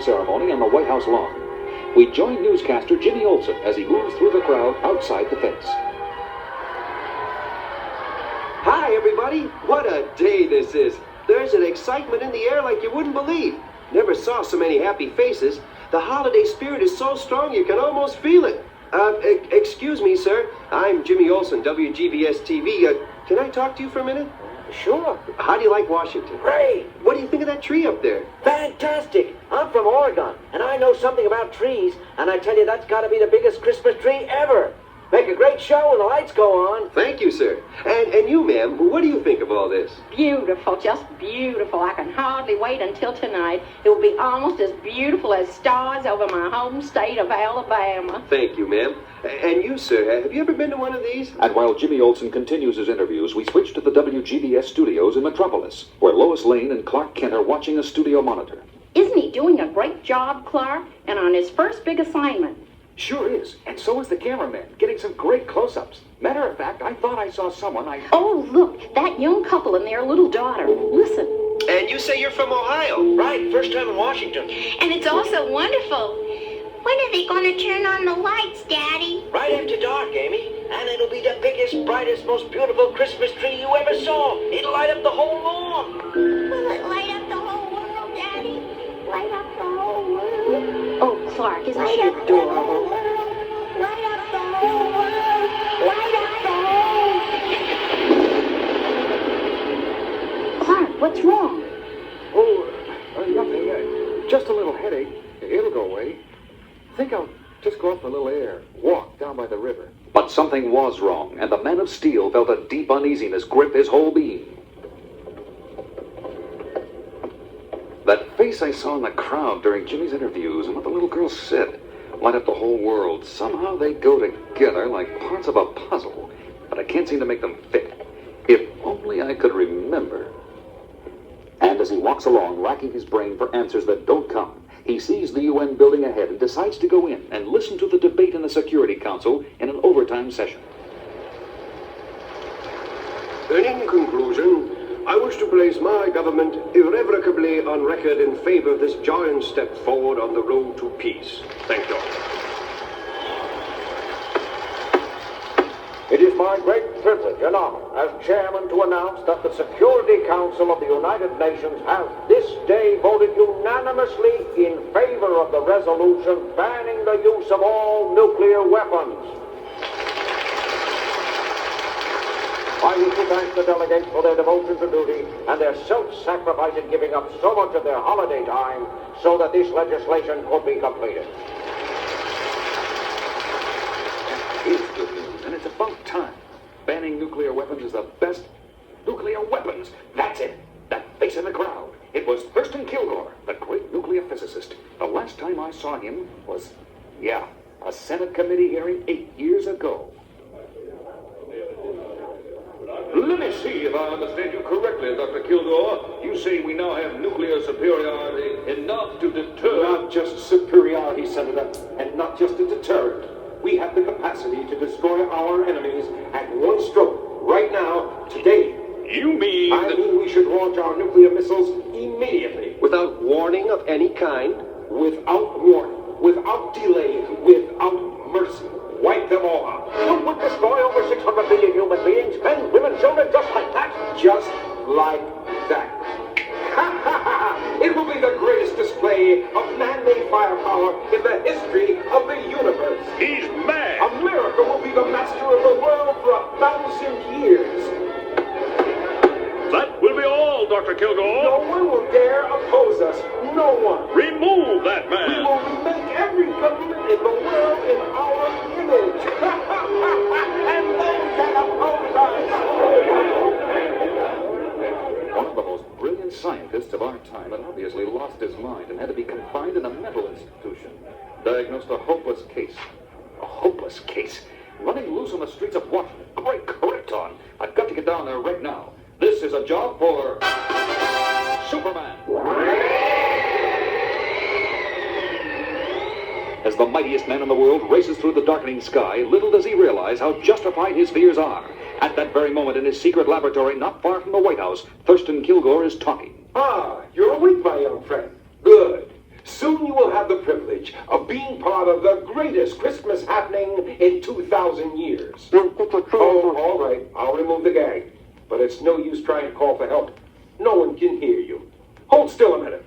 ceremony on the White House lawn. We join newscaster Jimmy Olsen as he moves through the crowd outside the fence. Hi, everybody. What a day this is. There's an excitement in the air like you wouldn't believe. Never saw so many happy faces. The holiday spirit is so strong you can almost feel it. Excuse me, sir. I'm Jimmy Olsen, WGBS TV. Can I talk to you for a minute? Sure. How do you like Washington? Great. What do you think of that tree up there? Fantastic. I'm from Oregon, and I know something about trees, and I tell you, that's got to be the biggest Christmas tree ever. Make a great show when the lights go on. Thank you, sir. And you, ma'am, what do you think of all this? Beautiful, just beautiful. I can hardly wait until tonight. It will be almost as beautiful as stars over my home state of Alabama. Thank you, ma'am. And you, sir, have you ever been to one of these? And while Jimmy Olsen continues his interviews, we switch to the WGBS studios in Metropolis, where Lois Lane and Clark Kent are watching a studio monitor. Isn't he doing a great job, Clark? And on his first big assignment. Sure is, and so is the cameraman, getting some great close-ups. Matter of fact, I thought I saw someone Oh, look, that young couple and their little daughter. Listen. And you say you're from Ohio? Right, first time in Washington. And it's also wonderful. When are they going to turn on the lights, Daddy? Right after dark, Amy. And it'll be the biggest, brightest, most beautiful Christmas tree you ever saw. It'll light up the whole lawn. Will it light up the whole world, Daddy? Light up the whole world. Oh, Clark, isn't Light she up the adorable? whole world. Light up the whole world. Light up the whole... Clark, what's wrong? nothing. Just a little headache. It'll go away. Think I'll just go out for a little air. Walk down by the river. But something was wrong, and the man of steel felt a deep uneasiness grip his whole being. That face I saw in the crowd during Jimmy's interviews and what the little girl said light up the whole world. Somehow they go together like parts of a puzzle, but I can't seem to make them fit. If only I could remember. And as he walks along, racking his brain for answers that don't come, he sees the UN building ahead and decides to go in and listen to the debate in the Security Council in an overtime session. And in conclusion, I wish to place my government irrevocably on record in favor of this giant step forward on the road to peace. Thank you. It is my great privilege and honor as chairman to announce that the Security Council of the United Nations has this day voted unanimously in favor of the resolution banning the use of all nuclear weapons. I wish to thank the delegates for their devotion to duty and their self-sacrifice in giving up so much of their holiday time so that this legislation could be completed. It's good news, and it's about time. Banning nuclear weapons is the best. Nuclear weapons! That's it! That face in the crowd. It was Thurston Kilgore, the great nuclear physicist. The last time I saw him was, a Senate committee hearing 8 years ago. Let me see if I understand you correctly, Dr. Kilgore. You say we now have nuclear superiority enough to deter... Not just superiority, Senator, and not just a deterrent. We have the capacity to destroy our enemies at one stroke, right now, today. You mean... I mean we should launch our nuclear missiles immediately. Without warning of any kind? Without warning, without delay, without mercy. Wipe them all out. You would destroy over 600 million human beings, men, women, children, just like that. Just like that. It will be the greatest display of man-made firepower in the history of the universe. He's mad! America will be the master of the world for 1,000 years. That will be all, Dr. Kilgore. No one will dare oppose us. No one. Remove that We man! will remake every government in the world in our image. And those that oppose us. One of the most brilliant scientists of our time had obviously lost his mind and had to be confined in a mental institution. Diagnosed a hopeless case. A hopeless case. Running loose on the streets of Washington. Great Krypton. I've got to get down there right now. This is a job for... Superman. As the mightiest man in the world races through the darkening sky, little does he realize how justified his fears are. At that very moment in his secret laboratory not far from the White House, Thurston Kilgore is talking. Ah, you're awake, my young friend. Good. Soon you will have the privilege of being part of the greatest Christmas happening in 2,000 years. Oh, all right. I'll remove the gag. But it's no use trying to call for help. No one can hear you. Hold still a minute.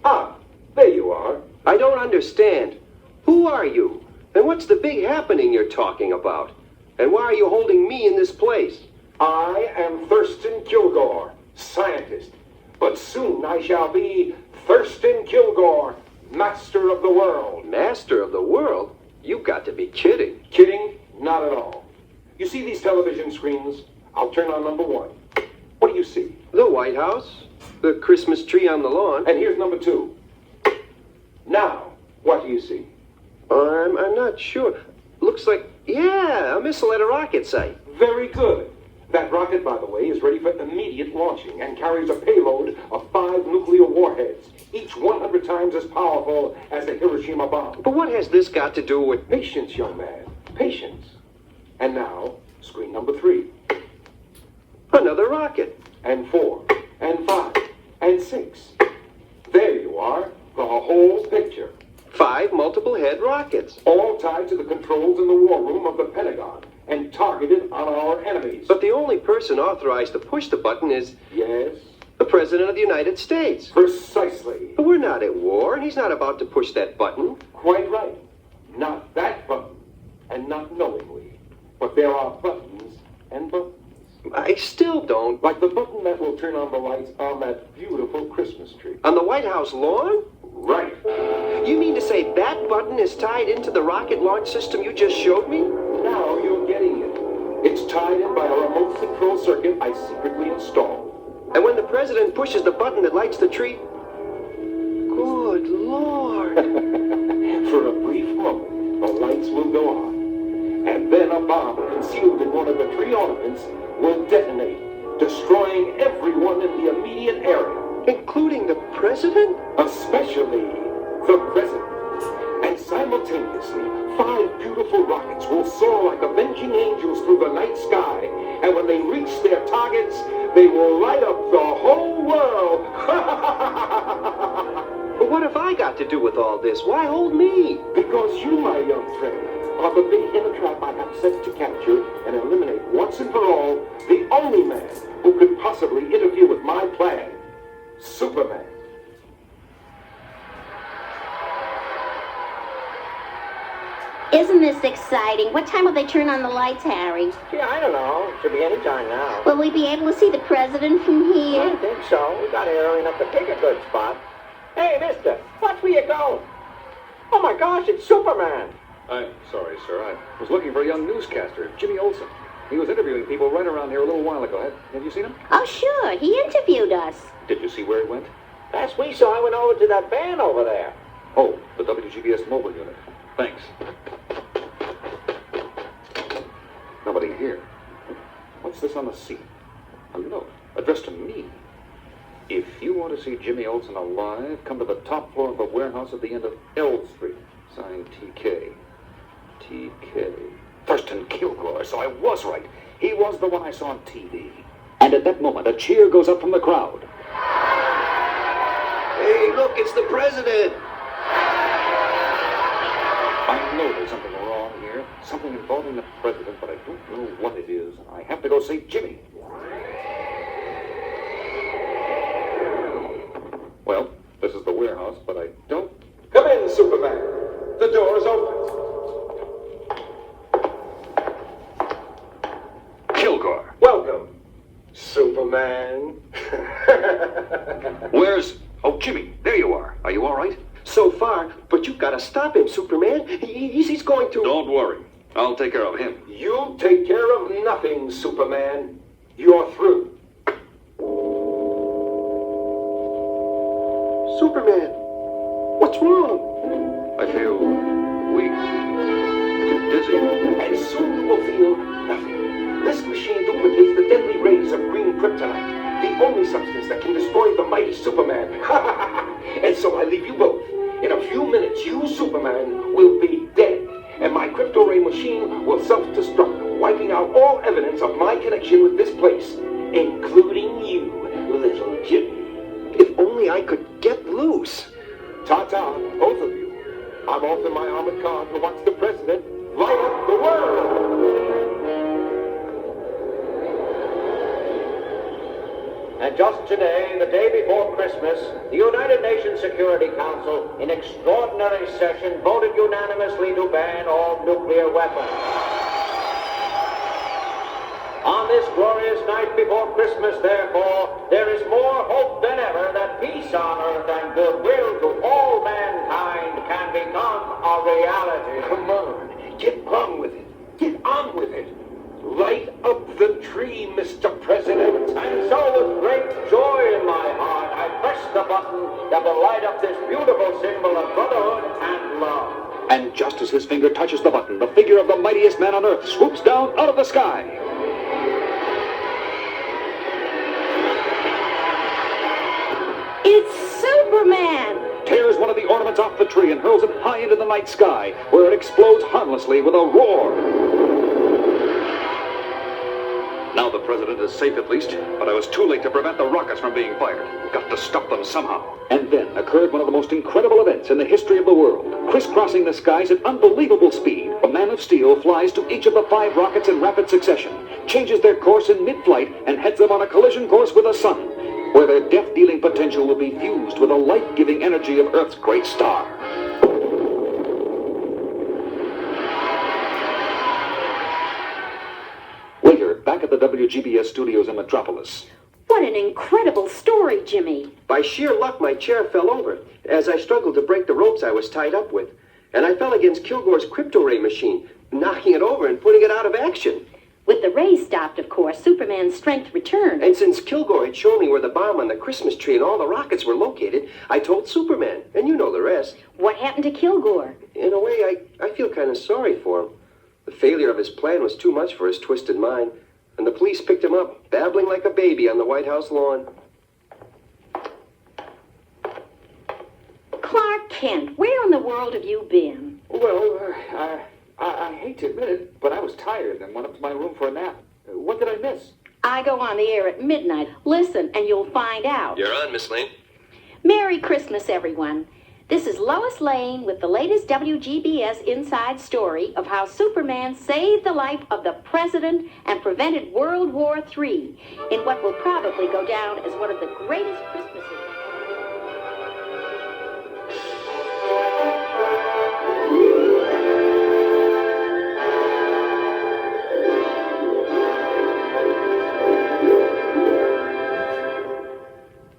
Ah, there you are. I don't understand. Who are you? And what's the big happening you're talking about? And why are you holding me in this place? I am Thurston Kilgore, scientist. But soon I shall be Thurston Kilgore, master of the world. Master of the world? You've got to be kidding. Kidding? Not at all. You see these television screens? I'll turn on number 1. What do you see? The White House, the Christmas tree on the lawn. And here's number 2. Now, what do you see? I'm not sure. Looks like, yeah, a missile at a rocket site. Very good. That rocket, by the way, is ready for immediate launching and carries a payload of 5 nuclear warheads, each 100 times as powerful as the Hiroshima bomb. But what has this got to do with... Patience, young man. Patience. And now, screen number 3. Another rocket. And 4. And 5. And 6. There you are. The whole picture. 5 multiple head rockets. All tied to the controls in the war room of the Pentagon and targeted on our enemies. But the only person authorized to push the button is Yes? the President of the United States. Precisely. But we're not at war, and he's not about to push that button. Quite right. Not that button. And not knowingly. But there are buttons and buttons. I still don't. Like the button that will turn on the lights on that beautiful Christmas tree. On the White House lawn? Right. You mean to say that button is tied into the rocket launch system you just showed me? Now you're getting it. It's tied in by a remote control circuit I secretly installed. And when the president pushes the button that lights the tree... Good Lord. For a brief moment, the lights will go on. And then a bomb concealed in one of the tree ornaments will detonate, destroying everyone in the immediate area. Including the president? Especially the president. And simultaneously, 5 beautiful rockets will soar like avenging angels through the night sky. And when they reach their targets, they will light up the whole world. But what have I got to do with all this? Why hold me? Because you, my young friend, are the bait in a trap I have set to capture and eliminate once and for all the only man who could possibly interfere with my plan. Superman. Isn't this exciting? What time will they turn on the lights, Harry? Gee, I don't know. Should be any time now. Will we be able to see the president from I here? think so. We got here early enough to pick a good spot. Hey, mister, watch where you go. Oh my gosh, it's Superman. I'm sorry, sir. I was looking for a young newscaster, Jimmy Olsen. He was interviewing people right around here a little while ago. Have you seen him? Oh, sure. He interviewed us. Did you see where he went? Last we saw, I went over to that van over there. Oh, the WGBS mobile unit. Thanks. Nobody here. What's this on the seat? A note addressed to me. If you want to see Jimmy Olsen alive, come to the top floor of the warehouse at the end of L Street. Signed TK. TK. Thurston Kilgore, so I was right. He was the one I saw on TV. And at that moment, a cheer goes up from the crowd. Hey, look, it's the president. I know there's something wrong here. Something involving the president, but I don't know what it is. I have to go see Jimmy. Well, this is the warehouse, but I don't... Come in, Superman. The door is open. Kilgore. Welcome, Superman. Where's... Oh, Jimmy, there you are. Are you all right? So far, but you've got to stop him, Superman. He's going to... Don't worry. I'll take care of him. You'll take care of nothing, Superman. You're through. Superman, what's wrong? I feel weak. Dizzy. And soon you will feel nothing. This machine duplicates the deadly rays of green kryptonite, the only substance that can destroy the mighty Superman. And so I leave you both. In a few minutes, you, Superman, will be dead. And my crypto ray machine will self-destruct, wiping out all evidence of my connection with this place, including you, little Jimmy. If only I could get loose. Ta-ta, both of you. I'm off in my armored car to watch the president light up the world. And just today, the day before Christmas, the United Nations Security Council, in extraordinary session, voted unanimously to ban all nuclear weapons. On this glorious night before Christmas, therefore, there is more hope than ever that peace on earth and goodwill to all mankind can become a reality. Come on, get on with it. Get on with it. Light up the tree, Mr. President. And so with great joy in my heart, I press the button that will light up this beautiful symbol of brotherhood and love. And just as his finger touches the button, the figure of the mightiest man on earth swoops down out of the sky. It's Superman! Tears one of the ornaments off the tree and hurls it high into the night sky, where it explodes harmlessly with a roar. Now the president is safe at least, but I was too late to prevent the rockets from being fired. Got to stop them somehow. And then occurred one of the most incredible events in the history of the world. Crisscrossing the skies at unbelievable speed, a man of steel flies to each of the 5 rockets in rapid succession, changes their course in mid-flight, and heads them on a collision course with the sun, where their death-dealing potential will be fused with the life-giving energy of Earth's great star. Later, back at the WGBS studios in Metropolis. What an incredible story, Jimmy. By sheer luck, my chair fell over as I struggled to break the ropes I was tied up with. And I fell against Kilgore's crypto-ray machine, knocking it over and putting it out of action. With the rays stopped, of course, Superman's strength returned. And since Kilgore had shown me where the bomb on the Christmas tree and all the rockets were located, I told Superman, and you know the rest. What happened to Kilgore? In a way, I feel kind of sorry for him. The failure of his plan was too much for his twisted mind, and the police picked him up, babbling like a baby on the White House lawn. Clark Kent, where in the world have you been? Well, I hate to admit it, but I was tired and went up to my room for a nap. What did I miss? I go on the air at midnight. Listen, and you'll find out. You're on, Miss Lane. Merry Christmas, everyone. This is Lois Lane with the latest WGBS inside story of how Superman saved the life of the president and prevented World War III in what will probably go down as one of the greatest Christmases.